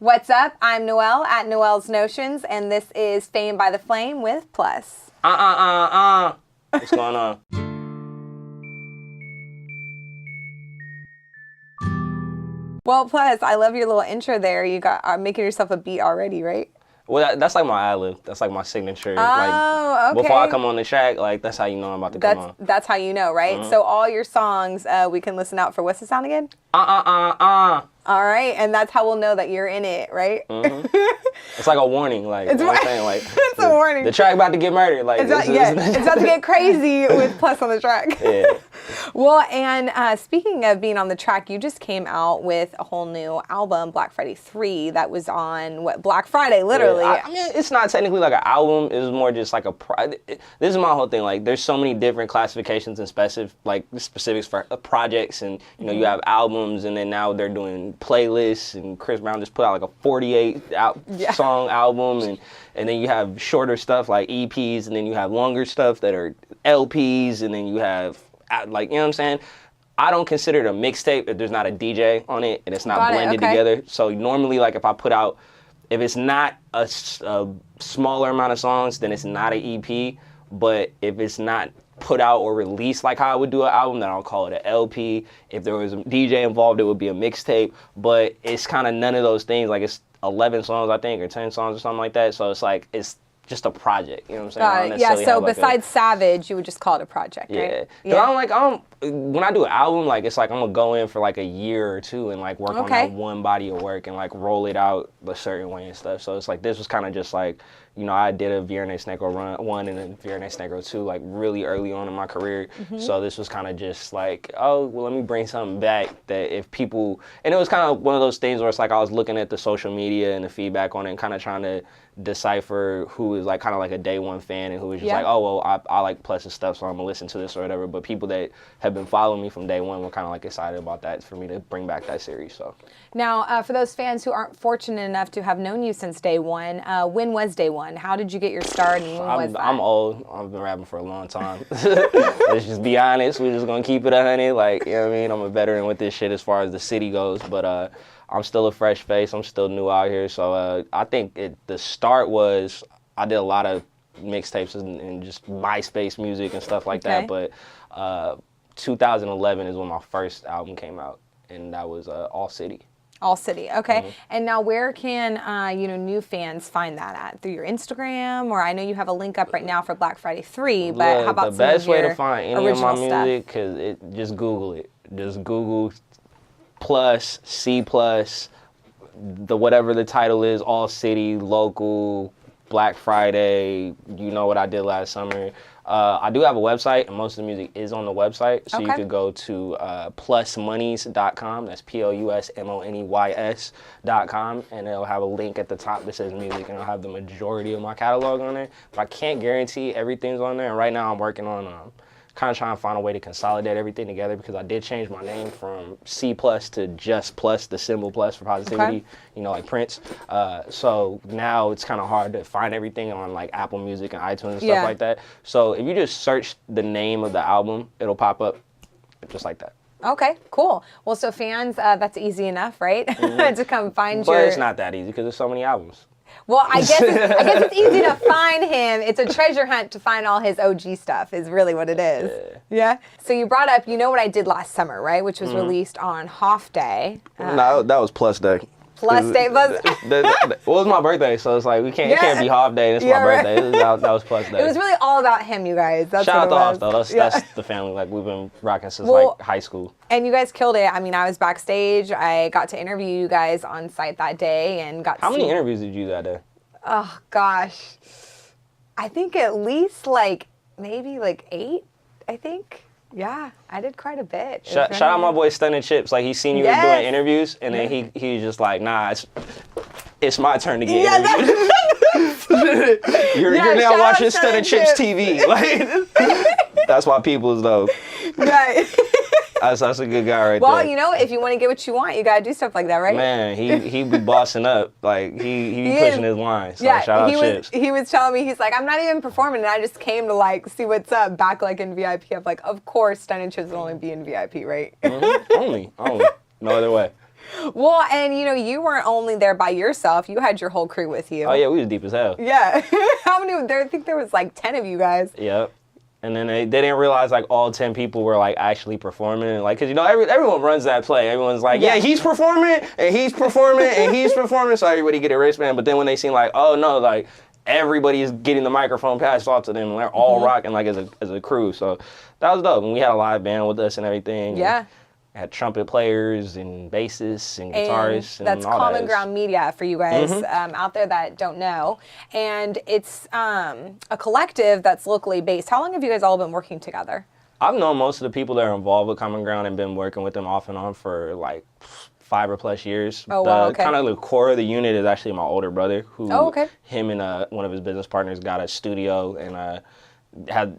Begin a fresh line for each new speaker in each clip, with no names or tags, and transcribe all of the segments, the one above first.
What's up? I'm Noelle at Noelle's Notions, and this is Fame by the Flame with Plus.
What's going on?
Well, Plus, I love your little intro there. You got making yourself a beat already, right?
Well, that's like my ad-lib. That's like my signature.
Oh, okay.
Before I come on the track, like, that's how you know I'm about to come on.
That's how you know, right? So all your songs, we can listen out for. What's the sound again? All right, and that's how we'll know that you're in it, right?
It's like a warning, like, you know what I'm saying? Like,
it's a warning.
The track about to get murdered. Like,
it's about to get crazy with Plus on the track.
Yeah.
Well, and speaking of being on the track, you just came out with a whole new album, Black Friday 3, that was on, Black Friday, literally.
Yeah, I mean, it's not technically like an album. It was more just like this is my whole thing. Like, there's so many different classifications and specifics for projects. And, you know, you have albums, and then now they're doing playlists. And Chris Brown just put out like a 48 song album. And then you have shorter stuff like EPs. And then you have longer stuff that are LPs. And then you have, like, you know what I'm saying? I don't consider it a mixtape if there's not a DJ on it and it's not blended together. So normally, like, if I put out, if it's not a smaller amount of songs, then it's not an EP. But if it's not put out or released like how I would do an album, then I'll call it an LP. If there was a DJ involved, it would be a mixtape. But it's kind of none of those things. Like, it's 11 songs, I think, or 10 songs or something like that. So it's like, it's just a project, you know what I'm saying?
Yeah, so besides Savage, you would just call it a project, right?
Yeah. When I do an album, like, it's like I'm gonna go in for like a year or two and like work on that one body of work and like roll it out a certain way and stuff. So it's like, this was kind of just like, you know, I did a Viernes Negro 1 and then Viernes Negro 2 like really early on in my career. So this was kind of just like, oh, well, let me bring something back that if people, and it was kind of one of those things where it's like I was looking at the social media and the feedback on it and kind of trying to decipher who is like kind of like a day one fan and who is just like, oh, well, I like Plus's stuff, so I'm gonna listen to this or whatever. But people that have been following me from day one were kind of like excited about that for me to bring back that series. So
now, for those fans who aren't fortunate enough to have known you since day one, when was day one? How did you get your start, and when was that?
I'm old. I've been rapping for a long time. Let's just be honest. We're just gonna keep it 100. Like, you know what I mean? I'm a veteran with this shit as far as the city goes, but I'm still a fresh face. I'm still new out here. So I think the start was, I did a lot of mixtapes and just MySpace music and stuff like that. But 2011 is when my first album came out, and that was All City.
All City, okay. And now where can, new fans find that at? Through your Instagram? Or I know you have a link up right now for Black Friday 3, but how about
the best way to find any of my
stuff?
music, because just Google it. Just Google Plus, C Plus, whatever the title is, All City, Local, Black Friday, you know what I did last summer. I do have a website, and most of the music is on the website. So you could go to plusmoneys.com. That's PLUSMONEYS.com. And it'll have a link at the top that says music, and it'll have the majority of my catalog on there. But I can't guarantee everything's on there. And right now I'm working on kind of trying to find a way to consolidate everything together, because I did change my name from C Plus to just Plus, the symbol Plus for positivity, you know, like Prince. So now it's kind of hard to find everything on like Apple Music and iTunes and stuff like that. So if you just search the name of the album, it'll pop up just like that.
Okay, cool. Well, so fans, that's easy enough, right? To come find
But it's not that easy because there's so many albums.
Well, I guess it's easy to find him. It's a treasure hunt to find all his OG stuff is really what it is. Yeah? So you brought up, you know what I did last summer, right? Which was released on Hoff Day.
No, that was Plus Day.
Plus Day.
Well, it was my birthday, so it's like, it can't be Hoff Day. It's my birthday. That was Plus Day.
It was really all about him, you guys. That's
Shout
what
out
it
to
was.
Hoff, though. That's the family. Like, we've been rocking since like high school.
And you guys killed it. I mean, I was backstage. I got to interview you guys on site that day and got to
How many interviews did you do that day?
Oh, gosh. I think at least maybe 8, I think. Yeah, I did quite a bit.
Shout out my boy Stunning Chips. Like, he seen you doing interviews, and then he's just like, nah, it's my turn to get interviewed. You're now watching Stunning Chips TV. Like, that's my people's, though.
Right.
That's a good guy right there.
Well, you know, if you want to get what you want, you got to do stuff like that, right?
Man, he be bossing up. Like, he be pushing his line. So shout out Chips.
He was telling me, he's like, I'm not even performing, and I just came to, see what's up back, in VIP. I'm like, of course, Stunning Chips will only be in VIP, right?
Only. No other way.
Well, and you weren't only there by yourself. You had your whole crew with you.
Oh yeah, we was deep as hell.
Yeah. How many? I think there was like 10 of you guys.
Yep. And then they didn't realize like all 10 people were like actually performing, like, cause everyone runs that play. Everyone's like, yeah, he's performing and he's performing and he's performing, so everybody get a wristband. But then when they seen like, oh no, like everybody is getting the microphone passed off to them, and they're all rocking like as a crew. So that was dope. And we had a live band with us and everything.
Yeah.
Had trumpet players and bassists and guitarists and
that's
all
Common
that.
Ground Media for you guys out there that don't know. And it's a collective that's locally based. How long have you guys all been working together?
I've known most of the people that are involved with Common Ground and been working with them off and on for like 5 or plus years.
Oh, wow, okay.
Kind of the core of the unit is actually my older brother, who him and one of his business partners got a studio, and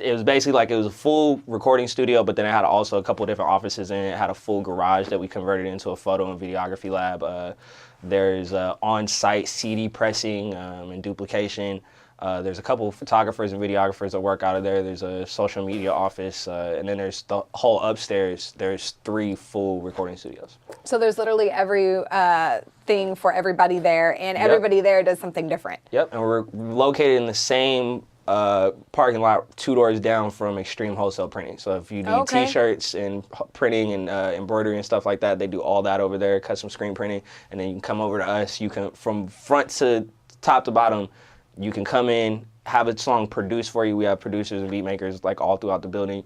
it was basically like it was a full recording studio, but then it had also a couple of different offices in it. It had a full garage that we converted into a photo and videography lab. There's on-site CD pressing and duplication. There's a couple of photographers and videographers that work out of there. There's a social media office, and then there's the whole upstairs. There's 3 full recording studios. So
there's literally every thing for everybody there, and everybody there does something different.
Yep, and we're located in the same parking lot 2 doors down from Extreme Wholesale Printing. So if you need t-shirts and printing and embroidery and stuff like that, they do all that over there, custom screen printing. And then you can come over to us. You can, from front to top to bottom, you can come in, have a song produced for you. We have producers and beat makers like all throughout the building.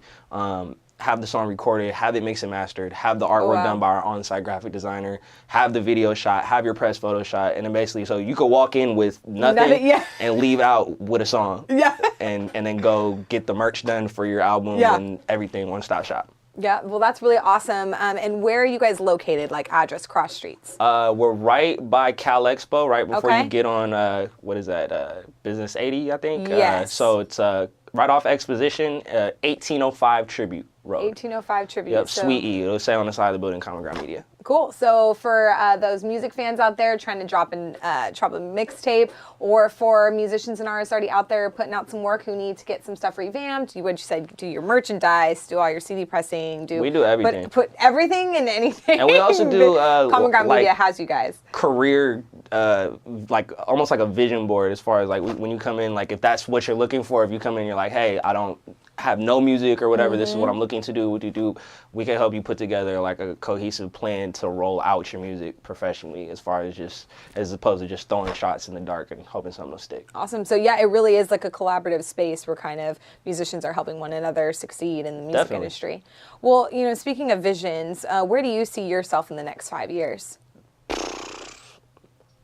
Have the song recorded, have it mixed and mastered, have the artwork done by our on-site graphic designer, have the video shot, have your press photo shot, and then basically, so you could walk in with nothing and leave out with a song. Yeah. And then go get the merch done for your album and everything, one-stop shop.
Yeah, well, that's really awesome. And where are you guys located, like address, cross streets?
We're right by Cal Expo, right before you get on, what is that, Business 80, I think?
Yes.
So it's right off Exposition, 1805 Tribute Road.
1805 Tribute.
Yep, Sweet E. It'll say on the side of the building, Common Ground Media.
Cool. So for those music fans out there trying to drop a mixtape, or for musicians and artists already out there putting out some work who need to get some stuff revamped, you said do your merchandise, do all your CD pressing,
we do everything.
Put everything and anything.
And we also do
Common Ground Media has you guys.
Career, like almost like a vision board, as far as like when you come in, like if that's what you're looking for, if you come in, you're like, hey, I don't have no music or whatever, this is what I'm looking to do, what you do, we can help you put together like a cohesive plan to roll out your music professionally, as opposed to just throwing shots in the dark and hoping something will stick.
Awesome. So yeah, it really is like a collaborative space where kind of musicians are helping one another succeed in the music industry. Well, speaking of visions, where do you see yourself in the next 5 years?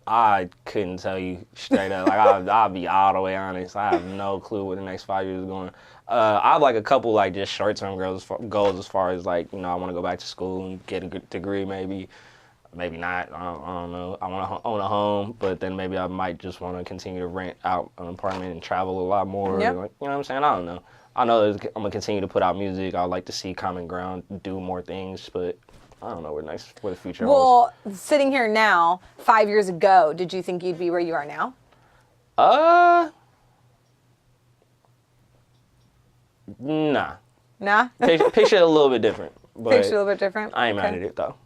I couldn't tell you straight up. Like I'll be all the way honest. I have no clue where the next 5 years is going. I have like a couple like just short-term goals as far as like, I want to go back to school and get a good degree, maybe not. I don't know. I want to own a home, but then maybe I might just want to continue to rent out an apartment and travel a lot more.
Yep.
Like, you know what I'm saying? I don't know. I know I'm gonna continue to put out music. I'd like to see Common Ground do more things, but I don't know where the future holds.
Well, sitting here now, 5 years ago, did you think you'd be where you are now?
Nah.
Nah?
Picture it a little bit different.
Picture it a little bit different?
I ain't mad at it, though.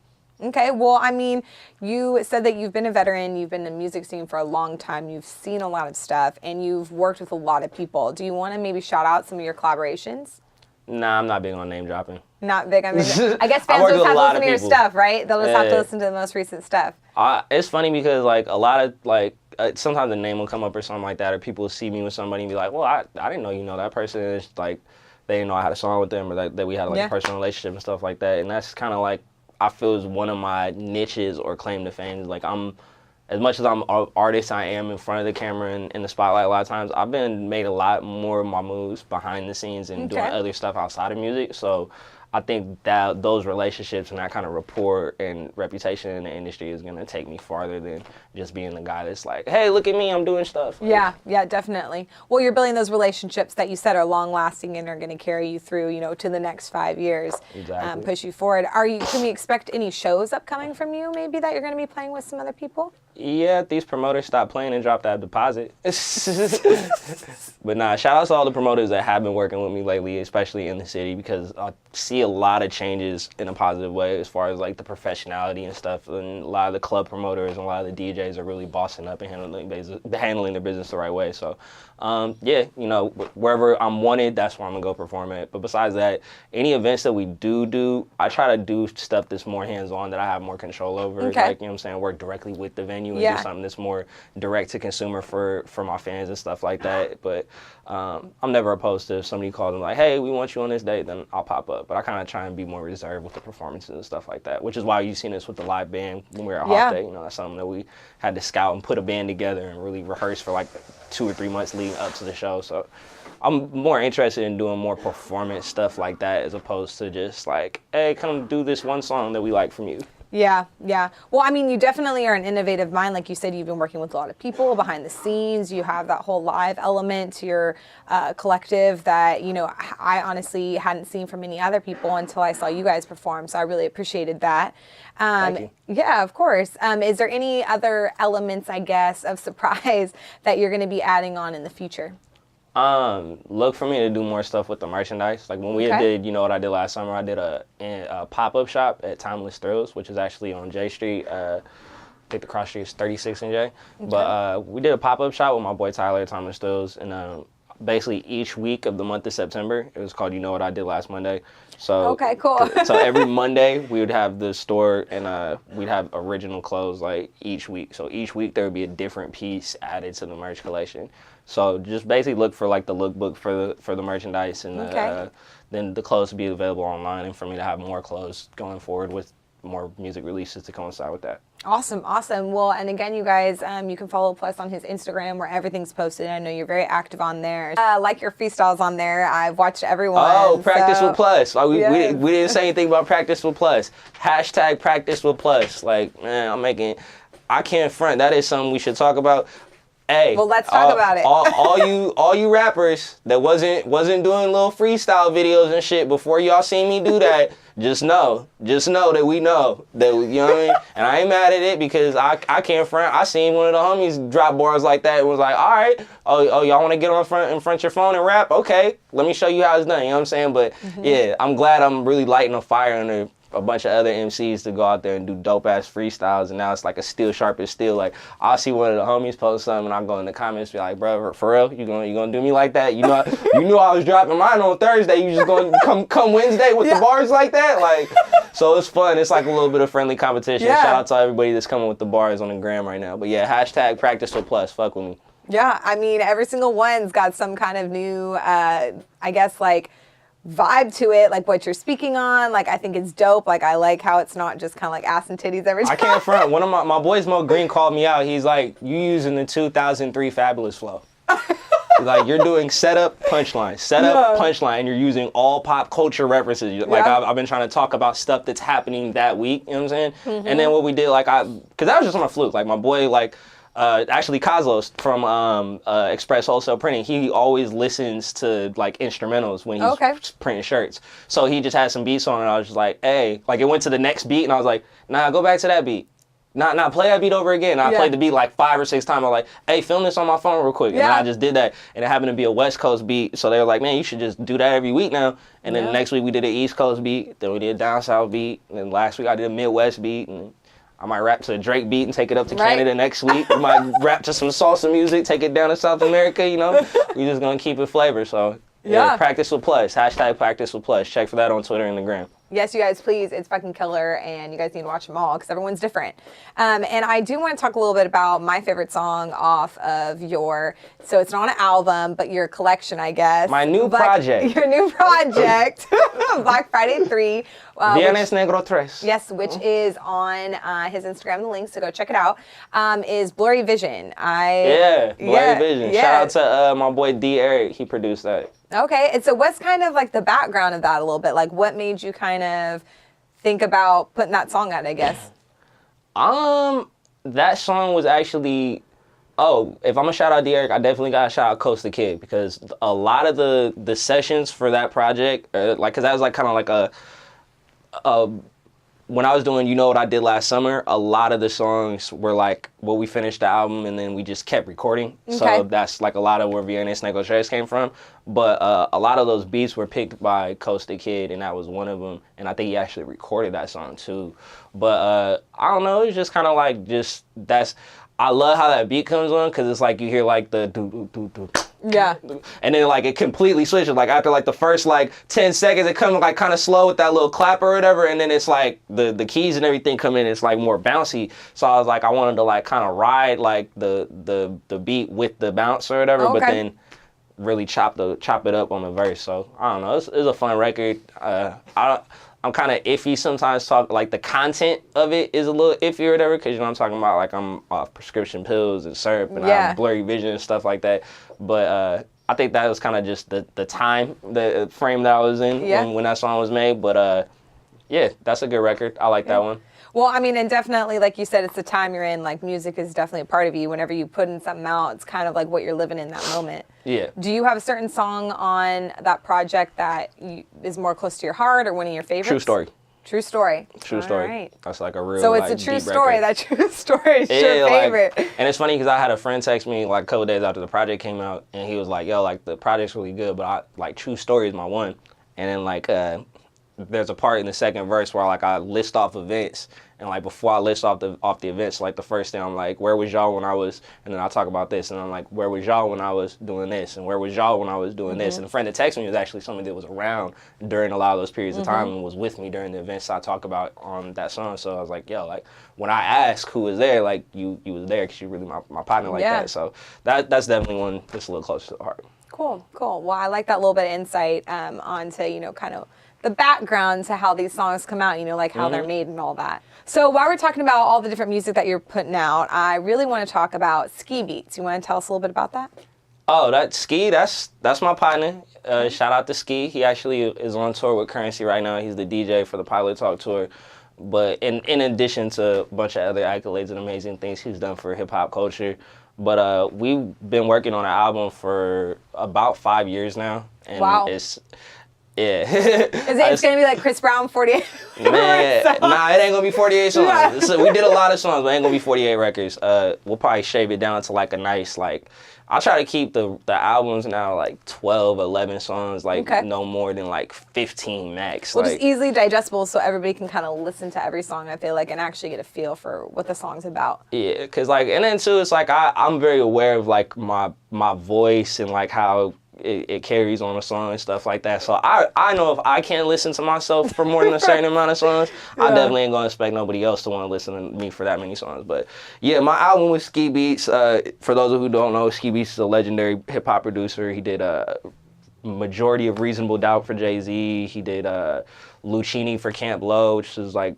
Okay, well, I mean, you said that you've been a veteran, you've been in the music scene for a long time, you've seen a lot of stuff, and you've worked with a lot of people. Do you want to maybe shout out some of your collaborations?
Nah, I'm not big on name dropping.
Not big on name dropping. I guess fans just have to listen to your stuff, right? They'll just have to listen to the most recent stuff.
It's funny because, like, a lot of, like, sometimes a name will come up or something like that, or people will see me with somebody and be like, well, I didn't know you know that person. And it's like, they didn't know I had a song with them, or that we had, like, a personal relationship and stuff like that. And that's kind of, like, I feel is one of my niches or claim to fame. Like, as much as I'm an artist, I am in front of the camera and in the spotlight a lot of times. I've been made a lot more of my moves behind the scenes and doing other stuff outside of music. So I think that those relationships and that kind of rapport and reputation in the industry is going to take me farther than just being the guy that's like, hey, look at me, I'm doing stuff.
Yeah, definitely. Well, you're building those relationships that you said are long lasting and are going to carry you through, to the next 5 years.
Exactly.
Push you forward. Can we expect any shows upcoming from you maybe that you're going to be playing with some other people?
Yeah, these promoters stop playing and drop that deposit. But nah, shout out to all the promoters that have been working with me lately, especially in the city, because I see a lot of changes in a positive way as far as like the professionality and stuff. And a lot of the club promoters and a lot of the DJs are really bossing up and handling their business the right way. So, yeah, you know, wherever I'm wanted, that's where I'm gonna go perform at. But besides that, any events that we do, I try to do stuff that's more hands-on, that I have more control over.
Okay.
Like, you know what I'm saying, work directly with the venue and do something that's more direct to consumer for my fans and stuff like that. But I'm never opposed to if somebody calls them like, hey, we want you on this date, then I'll pop up. But I kind of try and be more reserved with the performances and stuff like that, which is why you've seen us with the live band when we were at Hawk Day. You know, that's something that we had to scout and put a band together and really rehearse for like 2 or 3 months leading up to the show. So I'm more interested in doing more performance stuff like that as opposed to just like, hey, come do this one song that we like from you.
Yeah. Well, I mean, you definitely are an innovative mind. Like you said, you've been working with a lot of people behind the scenes. You have that whole live element to your collective that, you know, I honestly hadn't seen from any other people until I saw you guys perform. So I really appreciated that.
Thank you.
Yeah, of course. Is there any other elements, I guess, of surprise that you're going to be adding on in the future?
Look for me to do more stuff with the merchandise. Like when we did, you know what I did last summer? I did a pop-up shop at Timeless Thrills, which is actually on J Street. I think the cross street is 36 and J. Okay. But we did a pop-up shop with my boy Tyler at Timeless Thrills, and basically each week of the month of September, it was called You Know What I Did Last Monday. So
okay, cool.
So every Monday we would have the store, and we'd have original clothes like each week. So each week there would be a different piece added to the merch collection. So just basically look for like the lookbook for the merchandise, and then the clothes will be available online, and for me to have more clothes going forward with more music releases to coincide with that.
Awesome. Well, and again, you guys, you can follow Plus on his Instagram where everything's posted. I know you're very active on there. Like your freestyles on there. I've watched everyone.
Oh, Practice with Plus. We didn't say anything about Practice with Plus. Hashtag Practice with Plus. Like, man, I can't front. That is something we should talk about. Hey,
well, let's talk about it.
all you rappers that wasn't doing little freestyle videos and shit before y'all seen me do that, just know that we know that, you know what I mean? And I ain't mad at it because I can't front. I seen one of the homies drop bars like that and was like, all right, y'all want to get in front your phone and rap? Okay, let me show you how it's done. You know what I'm saying? But yeah, I'm glad I'm really lighting a fire under a bunch of other MCs to go out there and do dope ass freestyles, and now it's like a steel sharp as steel. Like I'll see one of the homies post something and I'll go in the comments and be like, bro, for real, you gonna do me like that? You know, you knew I was dropping mine on Thursday, you just gonna come Wednesday with the bars like that? Like, so it's fun. It's like a little bit of friendly competition. Shout out to everybody that's coming with the bars on the gram right now. But yeah, hashtag Practice with Plus. Fuck with me.
Yeah, I mean, every single one's got some kind of new, I guess, like, vibe to it, like what you're speaking on. Like, I think it's dope. Like, I like how it's not just kind of like ass and titties every time.
I can't front. One of my boys, Mo Green, called me out. He's like, you using the 2003 Fabulous flow. Like, you're doing setup, punchline, punchline, and you're using all pop culture references. Like, I've been trying to talk about stuff that's happening that week, you know what I'm saying? And then what we did, like, because that was just on a fluke. Like, my boy, like, actually Kozlos from Express Wholesale Printing, he always listens to like instrumentals when he's printing shirts. So he just had some beats on and I was just like, hey, like it went to the next beat and I was like, nah, go back to that beat. Nah, play that beat over again. And I played the beat like 5 or 6 times. I was like, hey, film this on my phone real quick. And then I just did that. And it happened to be a West Coast beat. So they were like, man, you should just do that every week now. And then the next week we did an East Coast beat. Then we did a Down South beat. And then last week I did a Midwest beat. And I might rap to a Drake beat and take it up to Canada next week. We might rap to some salsa music, take it down to South America, you know. We just gonna keep it flavor. So Practice with Plus. Hashtag Practice with Plus. Check for that on Twitter and the gram.
Yes, you guys, please. It's fucking killer, and you guys need to watch them all because everyone's different. And I do want to talk a little bit about my favorite song off of so it's not an album, but your collection, I guess.
My new project.
Your new project, Black Friday 3.
Viernes Negro 3.
Yes, which is on his Instagram, the links, so go check it out, is Blurry Vision. Blurry
Vision. Shout out to my boy D. Eric. He produced that.
Okay, and so what's kind of like the background of that a little bit? Like what made you kind of think about putting that song out, I guess?
That song was actually, if I'm gonna shout out D. Eric, I definitely gotta shout out Coast the Kid because a lot of the sessions for that project, cause that was like kind of like when I was doing You Know What I Did Last Summer, a lot of the songs were like, well, we finished the album and then we just kept recording.
Okay.
So that's like a lot of where Vienna Snake O'Shays came from. But a lot of those beats were picked by Coast the Kid, and that was one of them. And I think he actually recorded that song too. But I don't know, it's just kind of like I love how that beat comes on, because it's like you hear like the do.
Yeah.
And then like it completely switches. Like after like the first like 10 seconds, it comes like kind of slow with that little clap or whatever, and then it's like the keys and everything come in, it's like more bouncy. So I was like, I wanted to like kind of ride like the beat with the bounce or whatever, but then really chop it up on the verse. So I don't know, it's a fun record. I'm kind of iffy sometimes, like the content of it is a little iffy or whatever, because you know what I'm talking about, like I'm off prescription pills and syrup and I have blurry vision and stuff like that. But I think that was kind of just the time, the frame that I was in when that song was made. But yeah, that's a good record. I like that one.
Well, I mean, and definitely, like you said, it's the time you're in. Like, music is definitely a part of you. Whenever you put in something out, it's kind of like what you're living in that moment.
Yeah.
Do you have a certain song on that project that is more close to your heart, or one of your favorites?
True Story.
True Story.
True Story.
All right.
That's like a real.
So it's
like,
a true
deep
story.
record.
That True Story is your favorite.
Like, and it's funny because I had a friend text me like a couple days after the project came out, and he was like, "Yo, like the project's really good, but True Story is my one." And then like there's a part in the second verse where like I list off events. And like before I list off the events, like the first thing I'm like, where was y'all when I was, and then I'll talk about this, and I'm like, where was y'all when I was doing this, and where was y'all when I was doing this? And the friend that texted me was actually somebody that was around during a lot of those periods of time and was with me during the events I talk about on that song. So I was like, yo, like when I asked who was there, like you was there because you really my partner like that. So that's definitely one that's a little closer to the heart.
Cool. Well, I like that little bit of insight onto, you know, kind of the background to how these songs come out, you know, like how they're made and all that. So while we're talking about all the different music that you're putting out, I really want to talk about Ski Beats. You want to tell us a little bit about that?
Oh, that Ski, that's my partner. Shout out to Ski. He actually is on tour with Currency right now. He's the DJ for the Pilot Talk tour. But in addition to a bunch of other accolades and amazing things he's done for hip hop culture. But we've been working on an album for about 5 years now. And it's yeah.
It's going to be like Chris Brown, 48?
Man, nah, it ain't going to be 48 songs. Yeah. So we did a lot of songs, but it ain't going to be 48 records. We'll probably shave it down to like a nice, like, I'll try to keep the albums now like 12, 11 songs, like no more than like 15 max.
Well,
like,
just easily digestible so everybody can kind of listen to every song, I feel like, and actually get a feel for what the song's about.
Yeah, because like, and then too, it's like I'm very aware of like my voice and like how it carries on a song and stuff like that. So I know if I can't listen to myself for more than a certain amount of songs, I definitely ain't gonna expect nobody else to want to listen to me for that many songs. But yeah, my album with Ski Beats, for those who don't know, Ski Beats is a legendary hip hop producer. He did a majority of Reasonable Doubt for Jay-Z. He did Lucchini for Camp Lo, which is like,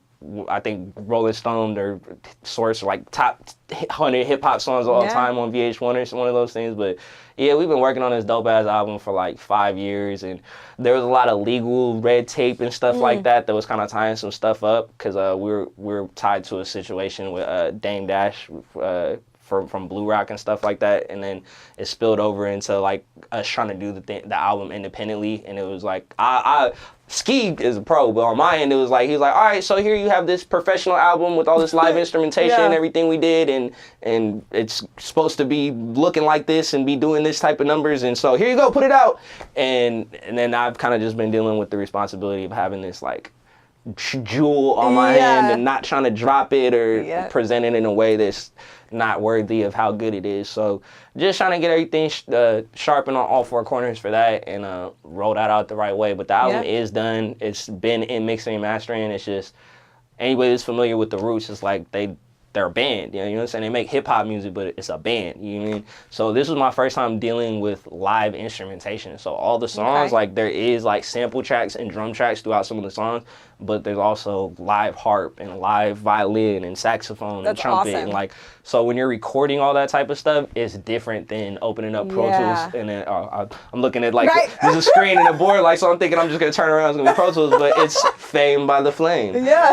I think Rolling Stone or Source like top 100 hip hop songs of all time on VH1 or one of those things. But yeah, we've been working on this dope ass album for like 5 years, and there was a lot of legal red tape and stuff like that was kind of tying some stuff up because we're tied to a situation with Dame Dash from Blue Rock and stuff like that, and then it spilled over into like us trying to do the album independently, and it was like Ski is a pro, but on my end it was like, he's like, all right, so here you have this professional album with all this live instrumentation and everything we did, and it's supposed to be looking like this and be doing this type of numbers, and so here you go, put it out. And then I've kind of just been dealing with the responsibility of having this like jewel on my hand and not trying to drop it or present it in a way that's not worthy of how good it is. So just trying to get everything sharpened on all four corners for that and roll that out the right way. But the album is done. It's been in mixing and mastering. It's just anybody that's familiar with the roots, it's like they're a band. You know what I'm saying? They make hip hop music, but it's a band. You know what I mean? So this was my first time dealing with live instrumentation. So all the songs, like there is like sample tracks and drum tracks throughout some of the songs, but there's also live harp and live violin and saxophone and trumpet.
Awesome.
And like, so when you're recording all that type of stuff, it's different than opening up Pro Tools. And then I'm looking at like, there's a screen and a board, like, so I'm thinking I'm just going to turn around, it's going to be Pro Tools, but it's Fame by the Flame.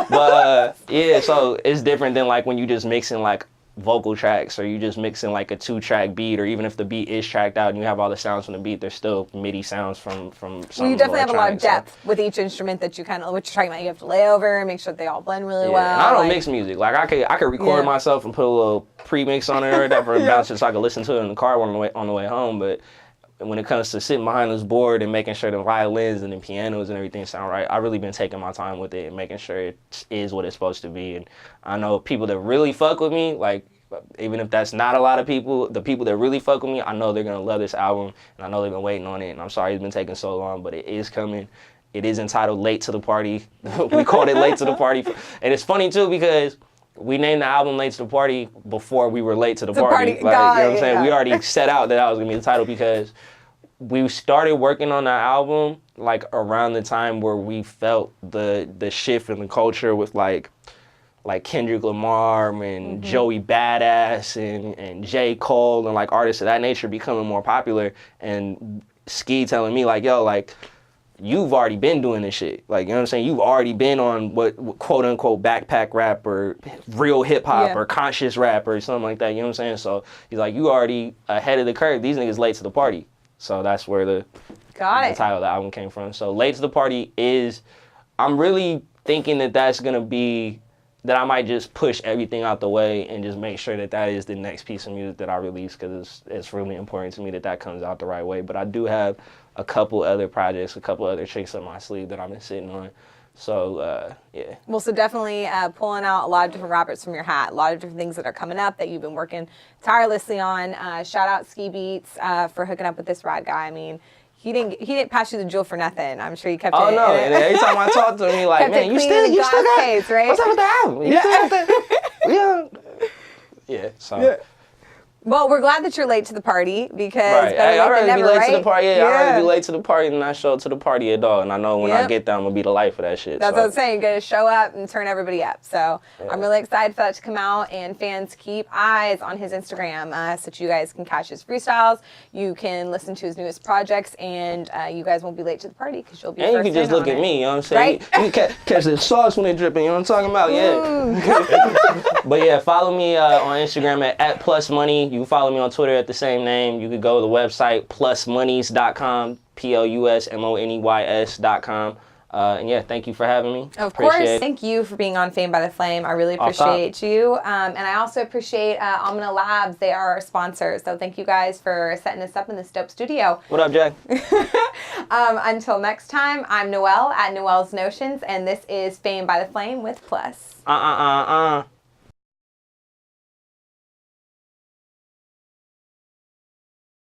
But yeah, so it's different than like when you just mixing like vocal tracks, or you just mixing like a 2-track beat, or even if the beat is tracked out and you have all the sounds from the beat, there's still MIDI sounds from some.
Well, you definitely have a lot of depth with each instrument that you kind of, what you're talking about. You have to lay over and make sure that they all blend really well.
And I don't mix music. Like I could record myself and put a little pre-mix on it or whatever, and bounce it so I could listen to it in the car on the way home. But when it comes to sitting behind this board and making sure the violins and the pianos and everything sound right, I've really been taking my time with it and making sure it is what it's supposed to be. And I know people that really fuck with me, like, even if that's not a lot of people, the people that really fuck with me, I know they're going to love this album, and I know they've been waiting on it, and I'm sorry it's been taking so long, but it is coming. It is entitled Late to the Party. We called it Late to the Party. And it's funny, too, because we named the album Late to the Party before we were late to the party. Like, you know what I'm saying? We already set out that was going to be the title because we started working on that album like around the time where we felt the shift in the culture with like Kendrick Lamar and Joey Badass and J. Cole and like artists of that nature becoming more popular, and Ski telling me like, yo, like, you've already been doing this shit. Like, you know what I'm saying? You've already been on what quote unquote backpack rap or real hip hop or conscious rap or something like that. You know what I'm saying? So he's like, you already ahead of the curve. These niggas late to the party. So that's where the title of the album came from. So Late to the Party is, I'm really thinking that that's going to be, that I might just push everything out the way and just make sure that that is the next piece of music that I release, because it's really important to me that that comes out the right way. But I do have a couple other projects, a couple other tricks up my sleeve that I've been sitting on. So, yeah. Well,
so definitely pulling out a lot of different rappers from your hat, a lot of different things that are coming up that you've been working tirelessly on. Shout out Ski Beats for hooking up with this rad guy. I mean, he didn't pass you the jewel for nothing. I'm sure you kept it.
Oh, no. And every time I talk to him, he like, man, you still got
case, right?
What's up with the album? You still got the... Yeah, so... Yeah.
Well, we're glad that you're late to the party because
I'd rather be late to the party.
Yeah.
I'd rather be late to the party than not show up to the party at all. And I know when I get there, I'm gonna be the life of that shit.
That's what I'm saying. You're gonna show up and turn everybody up. So I'm really excited for that to come out. And fans, keep eyes on his Instagram so that you guys can catch his freestyles. You can listen to his newest projects, and you guys won't be late to the party because you'll be. And
first you can just look at me. You know what I'm saying? Right? You can catch the sauce when they're dripping. You know what I'm talking about? Yeah. But yeah, follow me on Instagram at @plusmoney. You can follow me on Twitter at the same name. You could go to the website plusmoneys.com, PLUSMONEYS.com. And yeah, thank you for having me.
Of course. Thank you for being on Fame by the Flame. I really appreciate you. And I also appreciate Omnia Labs. They are our sponsors. So thank you guys for setting us up in this dope studio.
What up, Jack?
Until next time, I'm Noelle at Noelle's Notions, and this is Fame by the Flame with Plus.